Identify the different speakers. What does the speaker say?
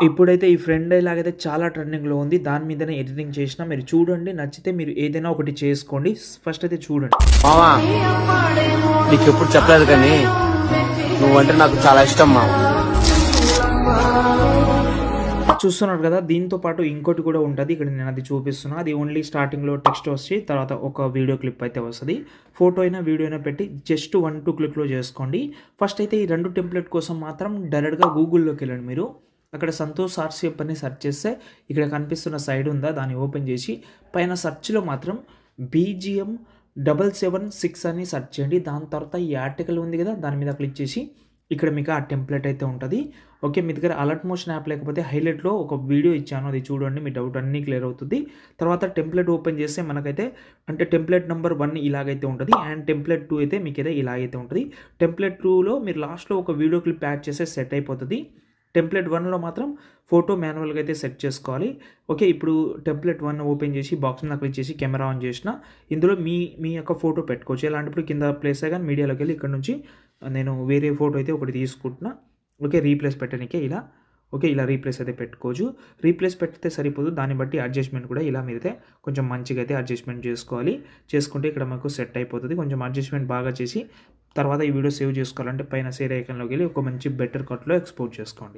Speaker 1: ఇప్పుడైతే ఈ ఫ్రెండ్ ఇలాగైతే చాలా ట్రెండింగ్‌లో ఉంది. దాని మీదనే ఎడిటింగ్ చేసినా మీరు చూడండి. నచ్చితే మీరు ఏదైనా ఒకటి చేసుకోండి. ఫస్ట్ అయితే చూడండి.
Speaker 2: మావా నీకెప్పుడు చెప్పలేదు కానీ నువ్వంటే నాకు చాలా ఇష్టం మావా.
Speaker 1: చూస్తున్నారు కదా, దీంతో పాటు ఇంకోటి కూడా ఉంటుంది. ఇక్కడ నేను అది చూపిస్తున్నా. అది ఓన్లీ స్టార్టింగ్లో టెక్స్ట్ వచ్చి తర్వాత ఒక వీడియో క్లిప్ అయితే వస్తుంది. ఫోటో అయినా వీడియో అయినా పెట్టి జస్ట్ 1-2 క్లిక్లో చేసుకోండి. ఫస్ట్ అయితే ఈ 2 టెంప్లెట్ కోసం మాత్రం డైరెక్ట్గా గూగుల్లోకి వెళ్ళండి. మీరు అక్కడ సంతోష్ ఆర్సిఎఫ్ అని సెర్చ్ చేస్తే ఇక్కడ కనిపిస్తున్న సైడ్ ఉందా, దాన్ని ఓపెన్ చేసి పైన సెర్చ్లో మాత్రం BGM 776 అని సెర్చ్ చేయండి. దాని తర్వాత ఈ ఆర్టికల్ ఉంది కదా, దాని మీద క్లిక్ చేసి ఇక్కడ మీకు ఆ టెంప్లెట్ అయితే ఉంటుంది. ఓకే, మీ దగ్గర అలర్ట్ మోషన్ యాప్ లేకపోతే హైలైట్లో ఒక వీడియో ఇచ్చాను, అది చూడండి, మీ డౌట్ అన్నీ క్లియర్ అవుతుంది. తర్వాత టెంప్లెట్ ఓపెన్ చేస్తే మనకైతే అంటే టెంప్లెట్ నెంబర్ 1 ఇలాగైతే ఉంటుంది అండ్ టెంప్లెట్ 2 అయితే మీకైతే ఇలాగైతే ఉంటుంది. టెంప్లెట్ 2లో మీరు లాస్ట్లో ఒక వీడియో క్లిప్ యాడ్ చేస్తే సెట్ అయిపోతుంది. టెంప్లెట్ 1లో మాత్రం ఫోటో మాన్యువల్గా అయితే సెట్ చేసుకోవాలి. ఓకే, ఇప్పుడు టెంప్లెట్ 1 ఓపెన్ చేసి బాక్స్ మీద క్లిక్ చేసి కెమెరా ఆన్ చేసిన ఇందులో మీ యొక్క ఫోటో పెట్టుకోవచ్చు. ఎలాంటప్పుడు కింద ప్లేస్ కానీ మీడియాలోకి వెళ్ళి ఇక్కడ నుంచి నేను వేరే ఫోటో అయితే ఒకటి తీసుకుంటున్నా. ఓకే, రీప్లేస్ పెట్టడానికే ఇలా. ఓకే, ఇలా రీప్లేస్ అయితే పెట్టుకోవచ్చు. రీప్లేస్ పెడితే సరిపోదు, దాన్ని బట్టి అడ్జస్ట్మెంట్ కూడా ఇలా మీరైతే కొంచెం మంచిగా అయితే అడ్జస్ట్మెంట్ చేసుకోవాలి. చేసుకుంటే ఇక్కడ మాకు సెట్ అయిపోతుంది. కొంచెం అడ్జస్ట్మెంట్ బాగా చేసి తర్వాత ఈ వీడియో సేవ్ చేసుకోవాలంటే పైన సేవ్ ఐకాన్లోకి వెళ్ళి ఒక మంచి బెటర్ కట్లో ఎక్స్పోర్ట్ చేసుకోండి.